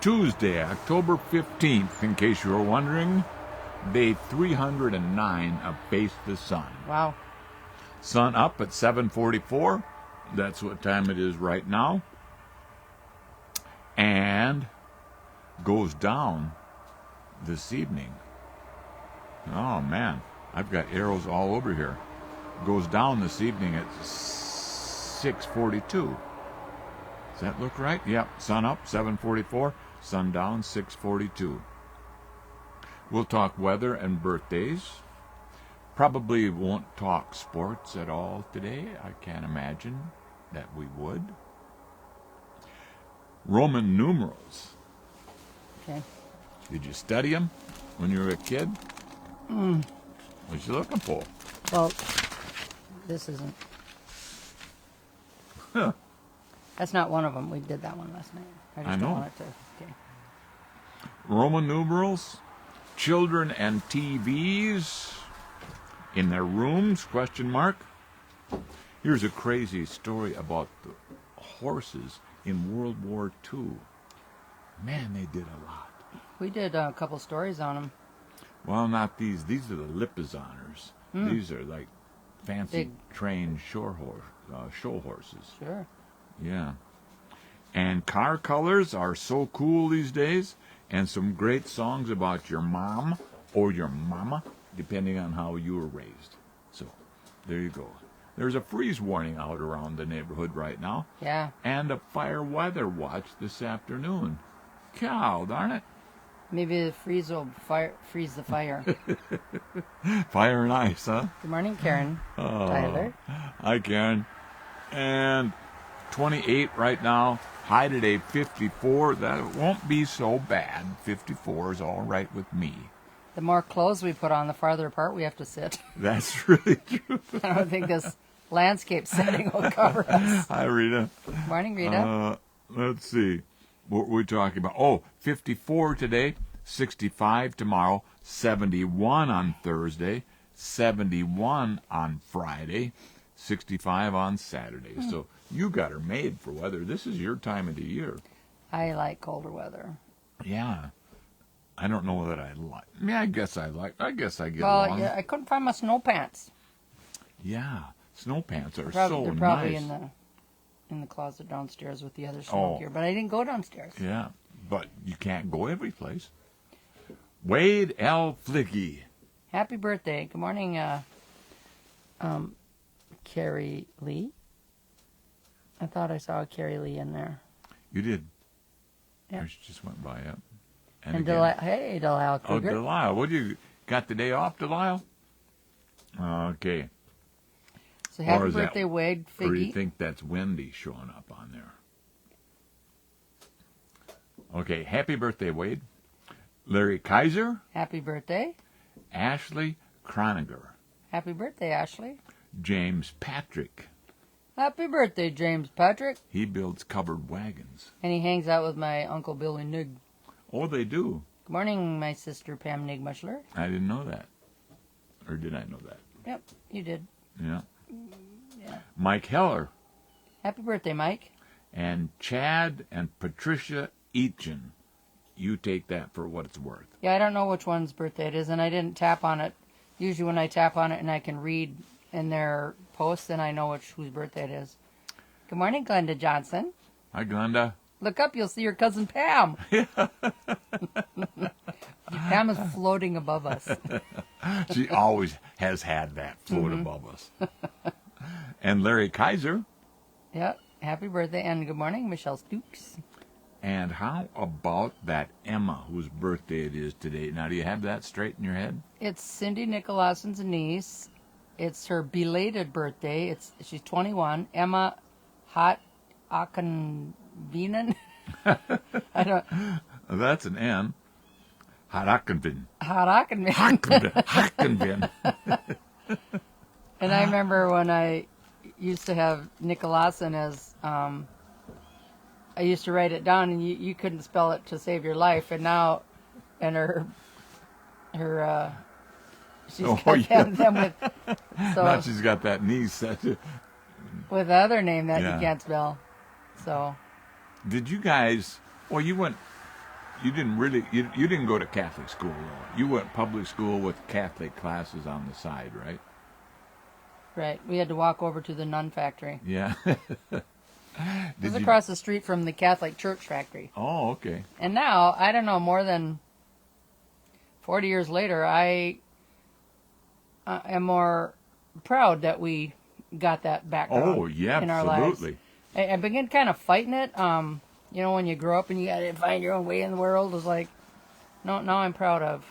Tuesday, October 15th, in case you were wondering, day 309 of Face the Sun. Wow. Sun up at 7:44. That's what time it is right now. And goes down this evening. Oh, man. I've got arrows all over here. Goes down this evening at 6:42. Does that look right? Yep. Sun up, 7:44. Sun down, 6:42. We'll talk weather and birthdays. Probably won't talk sports at all today. I can't imagine that we would. Roman numerals. Okay. Did you study them when you were a kid? What you looking for? Well, this isn't. Huh. That's not one of them. We did that one last night. I just I don't know. want it to. Okay. Roman numerals. Children and TVs in their rooms, question mark. Here's a crazy story about the horses in World War II. Man, they did a lot. We did a couple stories on them. Well, not these. These are the Lipizaners. These are like fancy Big. trained show horses. Sure. Yeah. And car colors are so cool these days, and some great songs about your mom or your mama, depending on how you were raised. So, there you go. There's a freeze warning out around the neighborhood right now, Yeah. and a fire weather watch this afternoon. Cow, darn it. Maybe the freeze will freeze the fire. Fire and ice, huh? Good morning, Karen. Tyler. Hi, Karen. And 28 right now. High today, 54. That won't be so bad. 54 is all right with me. The more clothes we put on, the farther apart we have to sit. That's really true. I don't think this landscape setting will cover us. Hi, Rita. Morning, Rita. Let's see. What were we talking about? Oh, 54 today, 65 tomorrow, 71 on Thursday, 71 on Friday, 65 on Saturday. So you got her made for weather. This is your time of the year. I like colder weather. Yeah. I don't know that I like. I mean, I guess I get Well, along. yeah, I couldn't find my snow pants. Yeah. Snow pants are They're so probably nice. in the closet downstairs with the other snow gear, but I didn't go downstairs. Yeah, but you can't go every place. Wade L. Flicky. Happy birthday. Good morning, Carrie Lee. I thought I saw a Carrie Lee in there. You did. Yeah. She just went by up. And again. hey, Delisle Oh, Kruger. Delisle. What, you got the day off, Delisle? Okay. So happy Or is that- birthday, Wade Or do you Figgy. think that's Wendy showing up on there? Okay, happy birthday, Wade. Larry Kaiser, Happy birthday. Ashley Croniger, Happy birthday, Ashley. James Patrick. Happy birthday, James Patrick. He builds covered wagons. And he hangs out with my Uncle Billy Nig. Oh, they do. Good morning, my sister Pam Nigmushler. I didn't know that. Or did I know that? Yep, you did. Yeah. Yeah. Mike Heller Happy birthday, Mike. and Chad and Patricia Eachin. You take that for what it's worth. Yeah, I don't know which one's birthday it is, and I didn't tap on it. Usually when I tap on it and I can read in their posts, then I know whose birthday it is. Good morning, Glenda Johnson. Hi, Glenda. Look up, you'll see your cousin Pam. Pam is floating above us. She always has had that float above us. And Larry Kaiser. Yep, happy birthday, and good morning, Michelle Stooks. And how about that Emma, whose birthday it is today? Now, do you have that straight in your head? It's Cindy Nicolasen's niece. It's her belated birthday. She's 21. Emma Hot Akenvinen. I don't. That's an N. Harakenvin. Hot Akenvinen. Harakenvin. And I remember when I used to have Nicolasen as, I used to write it down, and you couldn't spell it to save your life. And now, and she's got them with, so Now she's got that niece. with the other name that Yeah. you can't spell. So Did you guys? Well, you went you didn't really you didn't go to Catholic school though. You went public school with Catholic classes on the side, right? Right. We had to walk over to the nun factory. Yeah. It was across the street from the Catholic church factory. Oh, okay. And now, I don't know, more than 40 years later, I am more proud that we got that background Oh, yeah, in our absolutely. lives. I began kind of fighting it. You know, when you grow up and you got to find your own way in the world, it's like, no, now I'm proud of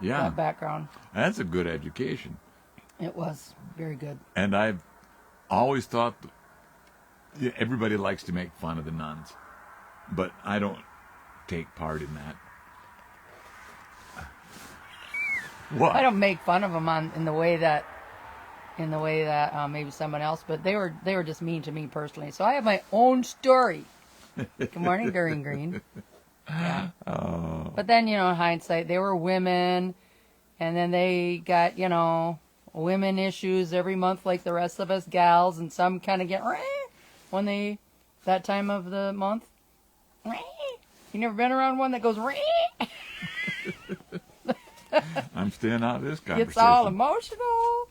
Yeah. that background. That's a good education. It was very good. And I've always thought everybody likes to make fun of the nuns, but I don't take part in that. What? I don't make fun of them in the way that maybe someone else, but they were just mean to me personally. So I have my own story. Good morning, Durian Green. Yeah. But then, you know, in hindsight, they were women, and then they got, you know, women issues every month like the rest of us gals, and some kind of get when that time of the month. You never been around one that goes I'm staying out of this conversation. Gets all emotional.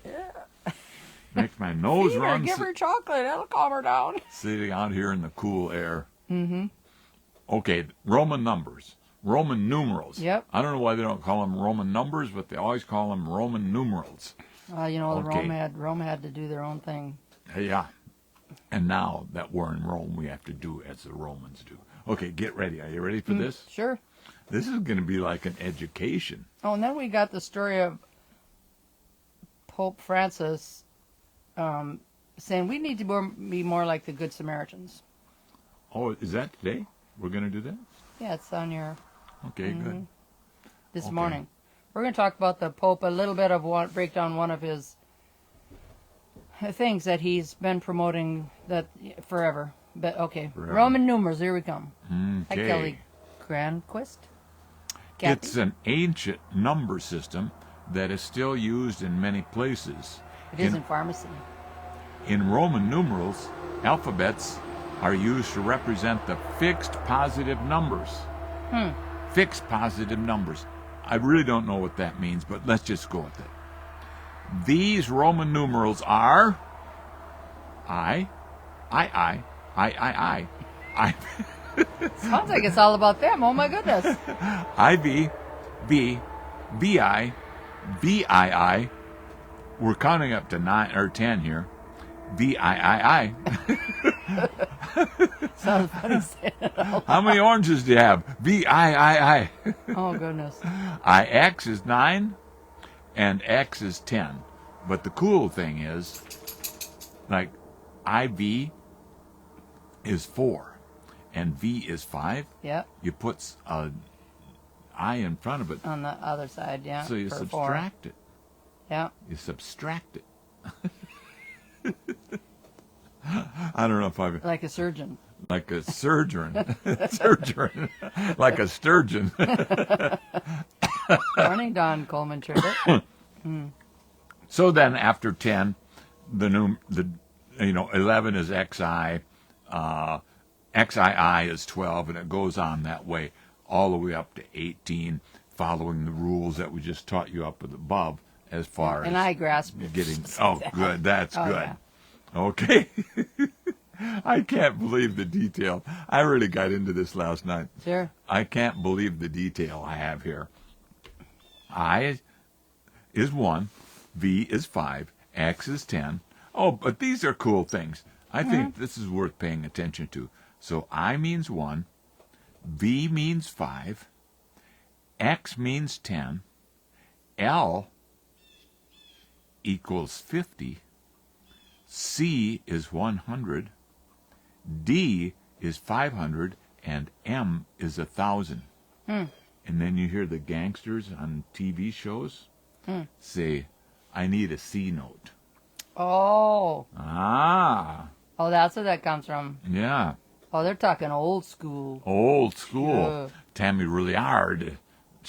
Yeah. Makes my nose Feed her, run. give her chocolate. That'll calm her down. Sitting out here in the cool air. Mm-hmm. Okay, Roman numbers. Roman numerals. Yep. I don't know why they don't call them Roman numbers, but they always call them Roman numerals. You know, Okay. Rome had to do their own thing. Yeah. And now that we're in Rome, we have to do as the Romans do. Okay, get ready. Are you ready for this? Sure. This is going to be like an education. Oh, and then we got the story of Pope Francis saying we need to be more like the Good Samaritans. Oh, is that today? We're going to do that? Yeah, it's on your Okay, good. this Okay. morning. We're going to talk about the Pope, a little bit of break down one of his things that he's been promoting that forever. But okay, Forever. Roman numerals, here we come. Hi, Okay. Kelly Granquist. Kathy? It's an ancient number system that is still used in many places. It is in pharmacy. In Roman numerals, alphabets are used to represent the fixed positive numbers. Fixed positive numbers. I really don't know what that means, but let's just go with it. These Roman numerals are I. Sounds like it's all about them. Oh my goodness. IV, V, VI, VII. We're counting up to 9 or 10 here. VIII. Sounds funny saying it out. How many oranges do you have? VIII. Oh goodness. IX is 9 and X is 10. But the cool thing is, like, IV is 4 and V is 5. Yep. You put a I in front of it, On the other side, yeah. so you for subtract it. 4. Yeah. You subtract it. I don't know if I've Like a surgeon. like a surgeon, surgeon, like a sturgeon. Morning, Don Coleman Tribbett. So then, after 10, the 11 is XI, XII is 12, and it goes on that way all the way up to 18, following the rules that we just taught you up above, as far And as I grasped it. getting. Oh, good, that's Oh, good. yeah. Okay. I can't believe the detail. I really got into this last night. Sure. I can't believe the detail I have here. I is 1, V is 5, X is 10. Oh, but these are cool things. I think this is worth paying attention to. So I means 1, V means 5, X means 10, L equals 50, C is 100, D is 500, and M is 1,000. And then you hear the gangsters on TV shows say, I need a C note. Oh. Ah, Oh, that's where that comes from. yeah. Oh, they're talking old school. Old school. Yeah. Tammy Rilliard.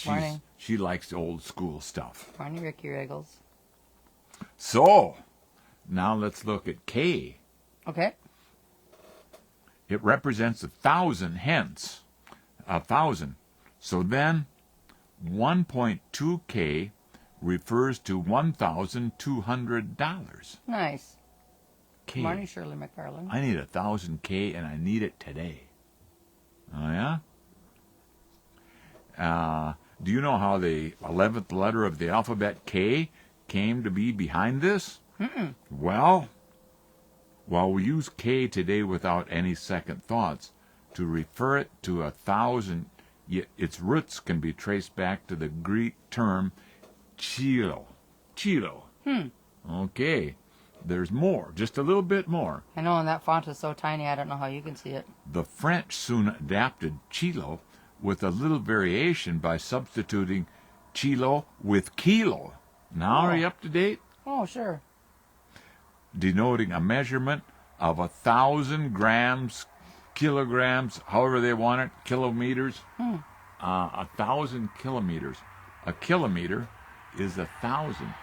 Morning. She likes old school stuff. Morning, Ricky Riggles. So, now let's look at K. Okay. It represents 1,000 hens. 1,000. So then 1.2K refers to $1,200. Nice. K. Good morning, Shirley McFarland. I need 1,000K and I need it today. Oh, yeah? Do you know how the 11th letter of the alphabet K came to be behind this? Well, while we use K today without any second thoughts, to refer it to 1,000, its roots can be traced back to the Greek term chilo. Chilo. Okay. There's more, just a little bit more. I know, and that font is so tiny, I don't know how you can see it. The French soon adapted chilo with a little variation by substituting chilo with kilo. Now, are you up to date? Oh, sure. Denoting a measurement of 1,000 grams, kilograms, however they want it, kilometers. 1,000 kilometers. A kilometer is 1,000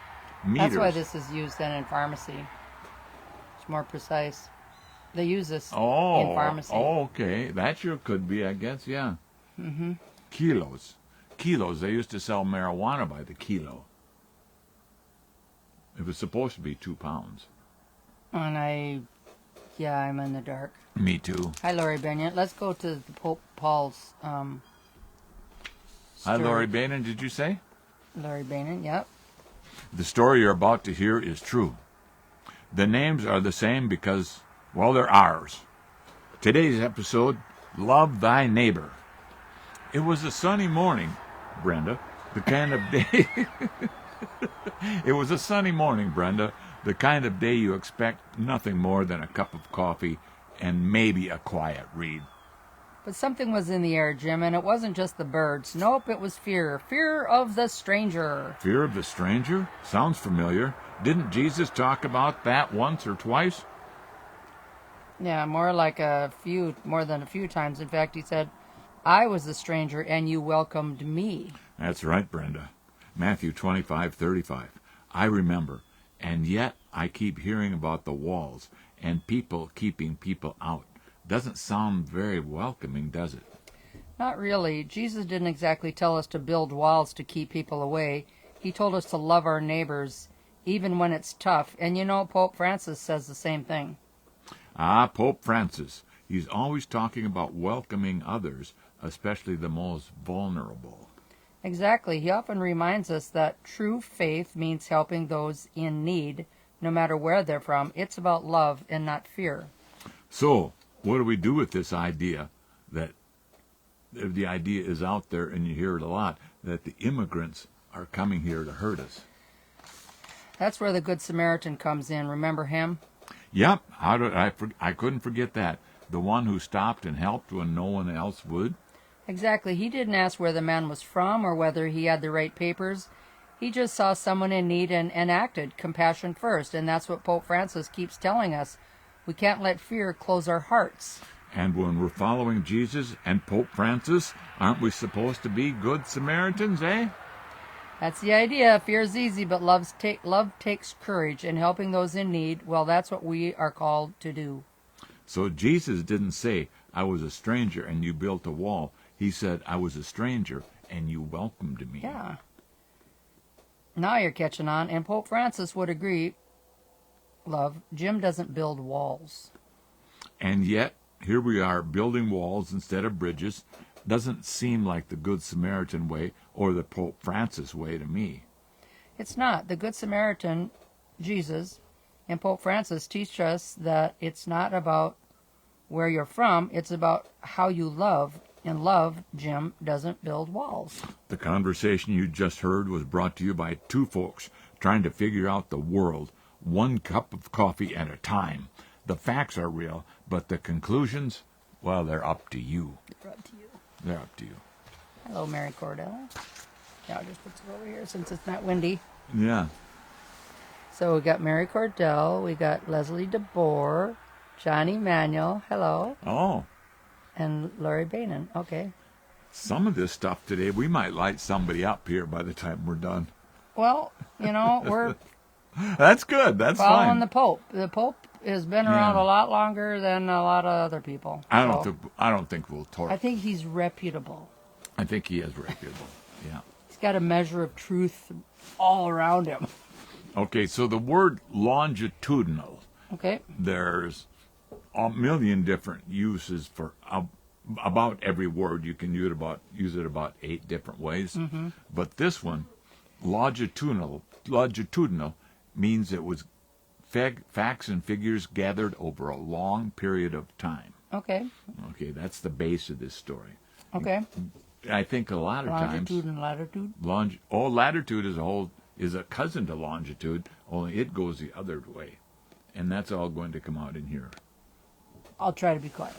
meters. That's why this is used then in pharmacy. It's more precise. They use this in pharmacy. Oh, okay. That sure could be, I guess, yeah. Kilos. Kilos. They used to sell marijuana by the kilo. It was supposed to be 2 pounds. And I'm in the dark. Me too. Hi, Lori Bennett. Let's go to the Pope Paul's Hi, story. Lori Bannon, did you say? Lori Bennett, yep. The story you're about to hear is true. The names are the same because, well, they're ours. Today's episode, Love Thy Neighbor. It was a sunny morning, Brenda, the kind of day... It was a sunny morning, Brenda, the kind of day you expect nothing more than a cup of coffee and maybe a quiet read. But something was in the air, Jim, and it wasn't just the birds. Nope, it was fear. Fear of the stranger. Fear of the stranger? Sounds familiar. Didn't Jesus talk about that once or twice? Yeah, more than a few times. In fact, he said, I was the stranger and you welcomed me. That's right, Brenda. Matthew 25:35. I remember, and yet I keep hearing about the walls and people keeping people out. Doesn't sound very welcoming, does it? Not really. Jesus didn't exactly tell us to build walls to keep people away. He told us to love our neighbors, even when it's tough. And you know, Pope Francis says the same thing. Ah, Pope Francis. He's always talking about welcoming others, especially the most vulnerable. Exactly. He often reminds us that true faith means helping those in need, no matter where they're from. It's about love and not fear. So, what do we do with this idea that the idea is out there, and you hear it a lot, that the immigrants are coming here to hurt us? That's where the Good Samaritan comes in. Remember him? Yep. I couldn't forget that. The one who stopped and helped when no one else would. Exactly. He didn't ask where the man was from or whether he had the right papers. He just saw someone in need and acted. Compassion first. And that's what Pope Francis keeps telling us. We can't let fear close our hearts. And when we're following Jesus and Pope Francis, aren't we supposed to be good Samaritans, eh? That's the idea. Fear's easy, but love takes courage. And helping those in need, well, that's what we are called to do. So Jesus didn't say, I was a stranger and you built a wall. He said, I was a stranger and you welcomed me. Yeah. Now you're catching on. And Pope Francis would agree, love, Jim doesn't build walls. And yet, here we are building walls instead of bridges. Doesn't seem like the Good Samaritan way or the Pope Francis way to me. It's not. The Good Samaritan, Jesus, and Pope Francis teach us that it's not about where you're from, it's about how you love. And love, Jim, doesn't build walls. The conversation you just heard was brought to you by two folks trying to figure out the world, one cup of coffee at a time. The facts are real, but the conclusions, well, they're up to you. They're up to you. They're up to you. Hello, Mary Cordell. Yeah, I'll just put it over here since it's not windy. Yeah. So we got Mary Cordell, we got Leslie DeBoer, Johnny Manuel, hello, Oh, and Lori Bainan. Okay. some of this stuff today, we might light somebody up here by the time we're done. Well, you know, we're That's good. That's following fine. the Pope. The Pope has been around Yeah. a lot longer than a lot of other people. I don't So, think I don't think we'll I torture. think he's reputable. I think he is reputable. Yeah. He's got a measure of truth all around him. Okay, so the word longitudinal, Okay. there's a million different uses for about every word. You can use it about 8 different ways. But this one, longitudinal means it was facts and figures gathered over a long period of time. Okay. Okay, that's the base of this story. Okay. I think a lot of Longitude times and latitude. latitude is a cousin to longitude, only it goes the other way, and that's all going to come out in here. I'll try to be quiet.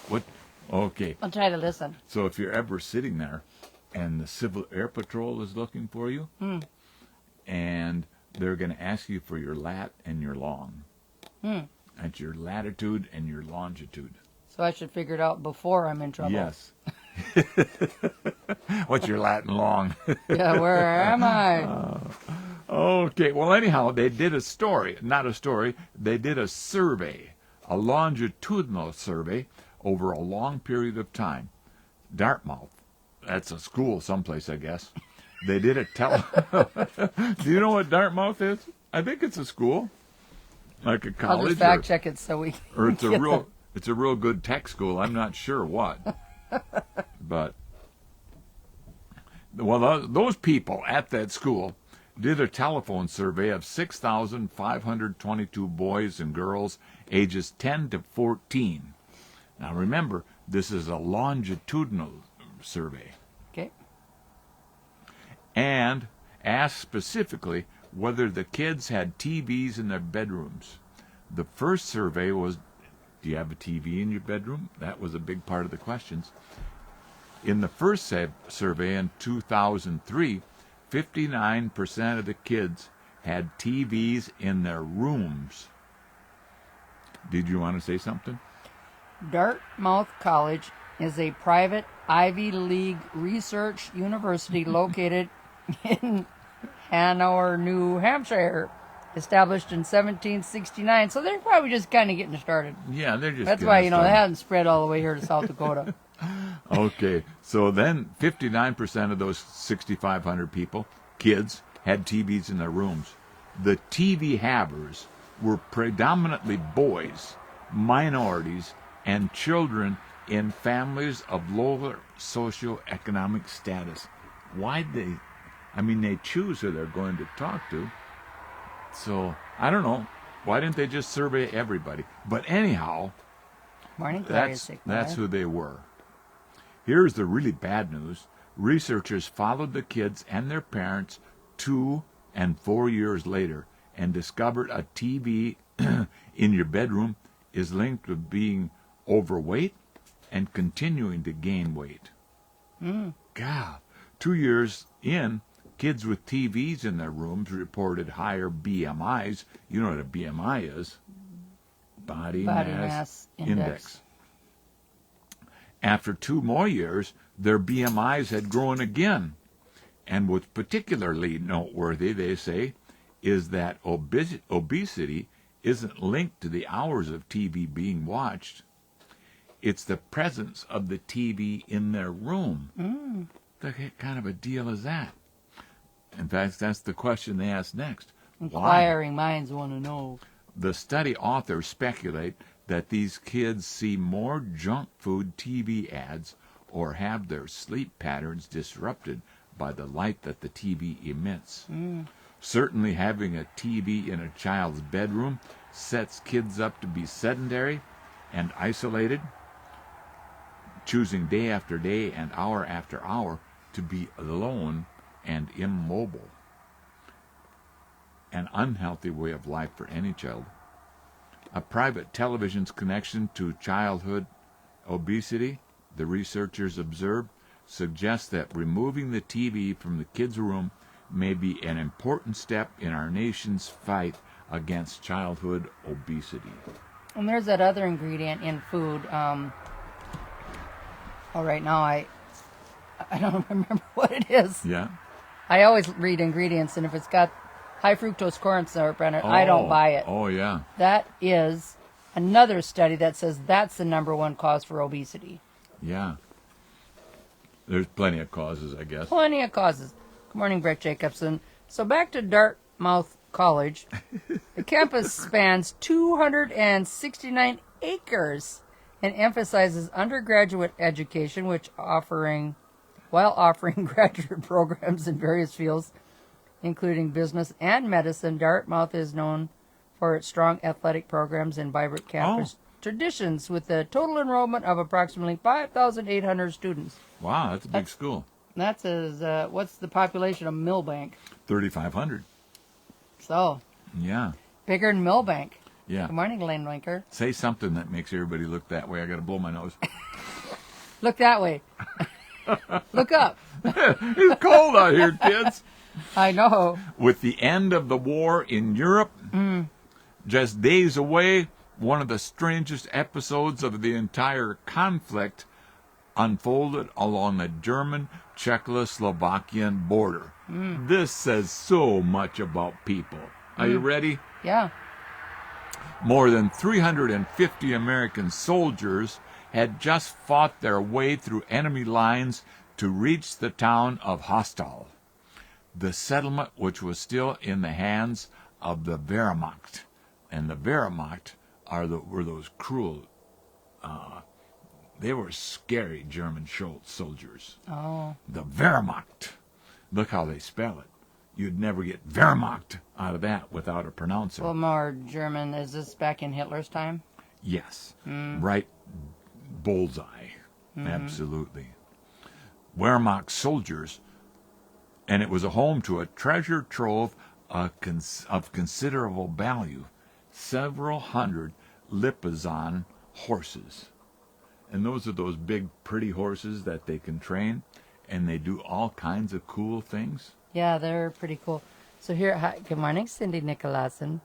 What? Okay, I'll try to listen. so if you're ever sitting there, and the Civil Air Patrol is looking for you, and they're going to ask you for your lat and your long. That's your latitude and your longitude. So I should figure it out before I'm in trouble. Yes. What's your lat and long? Yeah, where am I? Okay, well, anyhow, they did a they did a survey, a longitudinal survey over a long period of time. Dartmouth, that's a school someplace, I guess. They did a Do you know what Dartmouth is? I think it's a school, like a I'll college, just fact check it so we. or it's a get real, it's a real good tech school. I'm not sure what, but well, those people at that school did a telephone survey of 6,522 boys and girls ages 10 to 14. Now remember, this is a longitudinal survey, Okay. and asked specifically whether the kids had TVs in their bedrooms. The first survey was, do you have a TV in your bedroom? That was a big part of the questions. In the first survey in 2003, 59% of the kids had TVs in their rooms. Did you want to say something? Dartmouth College is a private Ivy League research university located in Hanover, New Hampshire, established in 1769. So they're probably just kind of getting started. Yeah, they're just. That's getting why, they started. hadn't spread all the way here to South Dakota. Okay, so then 59% of those 6,500 kids, had TVs in their rooms. The TV havers were predominantly boys, minorities, and children in families of lower socioeconomic status. Why'd they? I mean, they choose who they're going to talk to. So, I don't know. Why didn't they just survey everybody? But anyhow, Morning, Clarice. that's who they were. Here's the really bad news. Researchers followed the kids and their parents 2 and 4 years later and discovered a TV in your bedroom is linked to being overweight and continuing to gain weight. God, 2 years in, kids with TVs in their rooms reported higher BMIs. You know what a BMI is? Body mass index. After 2 more years, their BMIs had grown again. And what's particularly noteworthy, they say, is that obesity isn't linked to the hours of TV being watched. It's the presence of the TV in their room. What kind of a deal is that? In fact, that's the question they asked next. Inquiring minds want to know. The study authors speculate that these kids see more junk food TV ads or have their sleep patterns disrupted by the light that the TV emits. Certainly having a TV in a child's bedroom sets kids up to be sedentary and isolated, choosing day after day and hour after hour to be alone and immobile. An unhealthy way of life for any child. A private television's connection to childhood obesity, the researchers observed, suggests that removing the TV from the kids' room may be an important step in our nation's fight against childhood obesity. And there's that other ingredient in food. Right now I don't remember what it is. Yeah? I always read ingredients, and if it's got high fructose corn syrup in it, I don't buy it. Oh, yeah. That is another study that says that's the number one cause for obesity. Yeah. There's plenty of causes, I guess. Plenty of causes. Good morning, Brett Jacobson. So back to Dartmouth College. The campus spans 269 acres and emphasizes undergraduate education, while offering graduate programs in various fields, including business and medicine. Dartmouth is known for its strong athletic programs and vibrant campus traditions, with a total enrollment of approximately 5,800 students. Wow, that's a big school. That's what's the population of Millbank? 3,500. So, Yeah. bigger than Millbank. Yeah. Good morning, Lane Winker. Say something that makes everybody look that way. I got to blow my nose. Look that way. Look up. It's cold out here, kids. I know. With the end of the war in Europe, just days away, one of the strangest episodes of the entire conflict unfolded along the German-Czechoslovakian border. This says so much about people. Are you ready? Yeah. More than 350 American soldiers had just fought their way through enemy lines to reach the town of Hostal, the settlement which was still in the hands of the Wehrmacht. And the Wehrmacht were those cruel, they were scary German soldiers. Oh. The Wehrmacht. Look how they spell it. You'd never get Wehrmacht out of that without a pronouncer. Well, more German. Is this back in Hitler's time? Yes. Right bullseye. Absolutely. Wehrmacht soldiers, and it was a home to a treasure trove of considerable value, several hundred Lipizzan horses. And those are those big, pretty horses that they can train, and they do all kinds of cool things. Yeah, they're pretty cool. So here, hi, good morning, Cindy Nicolason.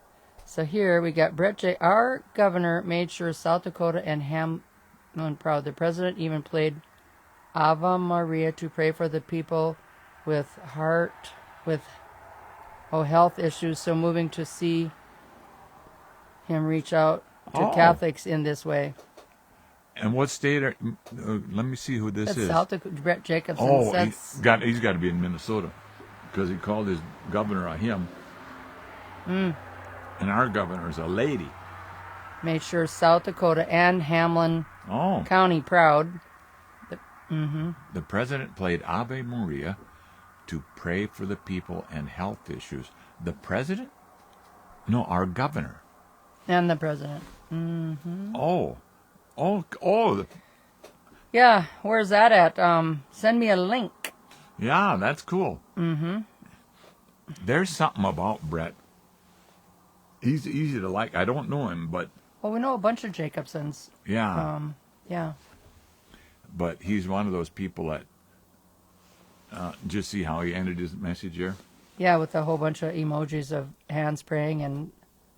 So here we got Brett J. Our governor made sure South Dakota and Hamlin proud. The president even played Ave Maria to pray for the people with health issues. So moving to see him reach out to Catholics in this way. And what state let me see who this That's is. South Dakota. Brett Jacobson. Oh, That's, he's got to be in Minnesota, because he called his governor a him. And our governor is a lady. made sure South Dakota and Hamlin County proud. The president played Ave Maria to pray for the people and health issues. The president? No, our governor. And the president. Yeah, where's that at? Send me a link. Yeah, that's cool. There's something about Brett. He's easy to like. I don't know him, but... Well, we know a bunch of Jacobsons. Yeah. Yeah. But he's one of those people that... just see how he ended his message here? Yeah, with a whole bunch of emojis of hands praying and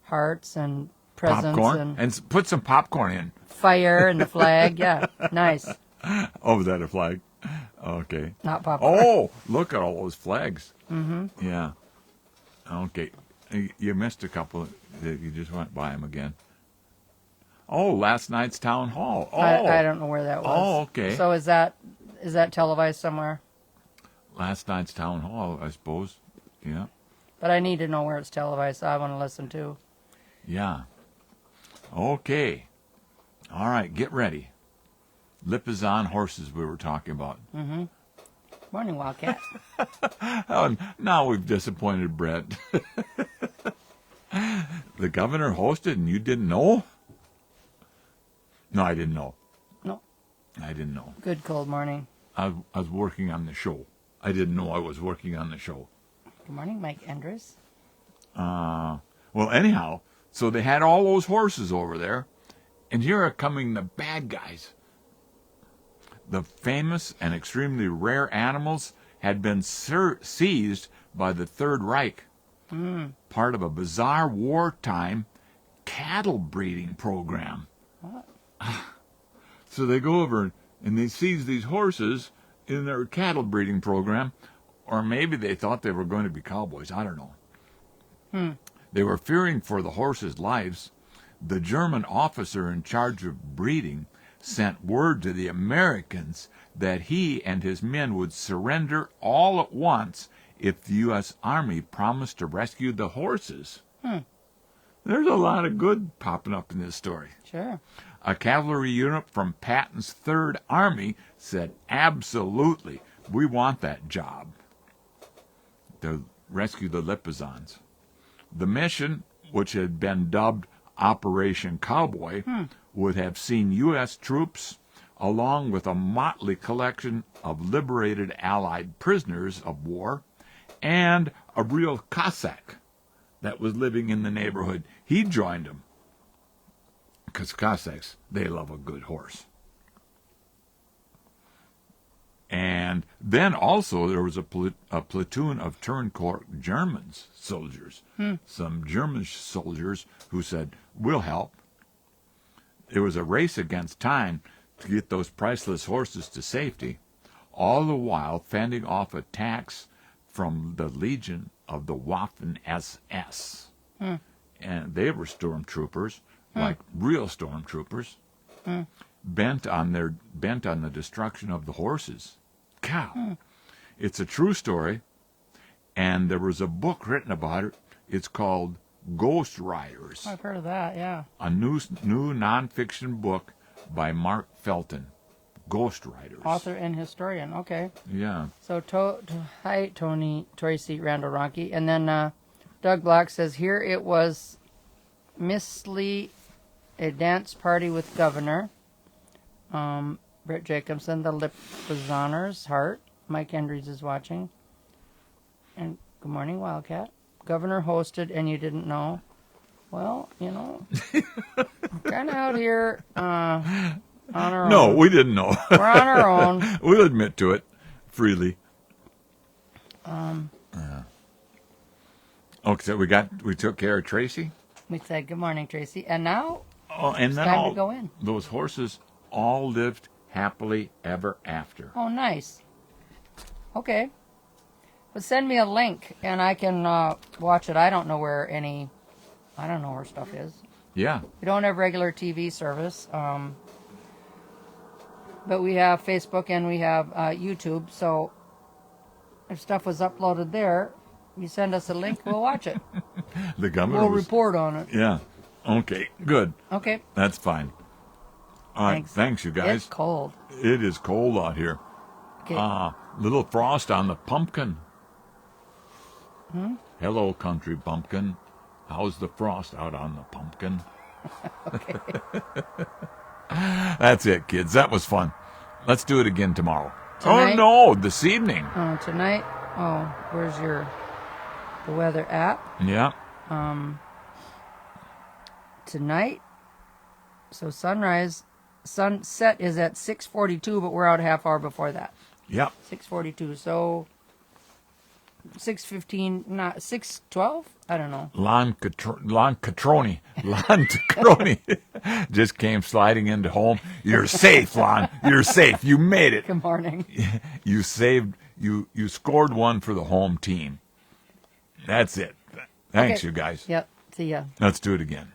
hearts and presents. Popcorn? And put some popcorn in. Fire and the flag. Yeah, nice. Oh, was that a flag? Okay. Not popcorn. Oh, look at all those flags. Yeah. Okay. You missed a couple. You just went by them again. Oh, last night's town hall. Oh, I don't know where that was. Oh, okay. So is that televised somewhere? Last night's town hall, I suppose. Yeah. But I need to know where it's televised, so I want to listen too. Yeah. Okay. All right, get ready. Lipizzan horses we were talking about. Morning, Wildcat. Oh, now we've disappointed Brett. The governor hosted and you didn't know? No, I didn't know. No. I didn't know. Good cold morning. I was working on the show. I didn't know I was working on the show. Good morning, Mike Andrews. Well, anyhow, so they had all those horses over there, and here are coming the bad guys. The famous and extremely rare animals had been seized by the Third Reich, part of a bizarre wartime cattle breeding program. What? So they go over and they seize these horses in their cattle breeding program, or maybe they thought they were going to be cowboys. I don't know. They were fearing for the horses' lives. the German officer in charge of breeding sent word to the Americans that he and his men would surrender all at once if the U.S. Army promised to rescue the horses. There's a lot of good popping up in this story. Sure. A cavalry unit from Patton's 3rd Army said, absolutely, we want that job to rescue the Lipizans. The mission, which had been dubbed Operation Cowboy, would have seen U.S. troops, along with a motley collection of liberated Allied prisoners of war, and a real Cossack that was living in the neighborhood. He joined them, because Cossacks, they love a good horse. And then also there was a platoon of turncoat German soldiers, some German soldiers who said, we'll help. It was a race against time to get those priceless horses to safety, all the while fending off attacks from the Legion of the Waffen-SS. And they were stormtroopers, like real stormtroopers, bent on the destruction of the horses. Cow. It's a true story, and there was a book written about it. It's called Ghost Riders. I've heard of that, yeah. A new nonfiction book by Mark Felton. Ghost Riders. Author and historian, okay. Yeah. So, hi, Tony, Tracy, Randall Ronke. And then Doug Block says, here it was Miss Lee, a dance party with Governor. Britt Jacobson, the Lipizaners, Heart. Mike Endries is watching. And good morning, Wildcat. Governor hosted and you didn't know. Well, you know, we're kind of out here on our own. No, we didn't know. We're on our own. We'll admit to it freely. Okay, so we took care of Tracy. We said good morning, Tracy. And now And then time to go in. Those horses all lived happily ever after. Oh, nice. Okay. But send me a link and I can watch it. I don't know where stuff is. Yeah. We don't have regular TV service. But we have Facebook and we have YouTube. So if stuff was uploaded there, you send us a link, we'll watch it. The governor We'll report on it. Yeah. Okay, good. Okay. That's fine. All right, thanks you guys. It's cold. It is cold out here. Okay. Little frost on the pumpkin. Hello, country bumpkin. How's the frost out on the pumpkin? Okay. That's it, kids. That was fun. Let's do it again tomorrow. Tonight? Oh, no, this evening. Tonight, where's the weather app? Yeah. Tonight, so sunset is at 6:42, but we're out a half hour before that. Yep. 6:42, so 6:15, not 6:12. I don't know. Lon Catroni just came sliding into home. You're safe, Lon. You're safe. You made it. Good morning. You saved. You scored one for the home team. That's it. Thanks, Okay. you guys. Yep. See ya. Let's do it again.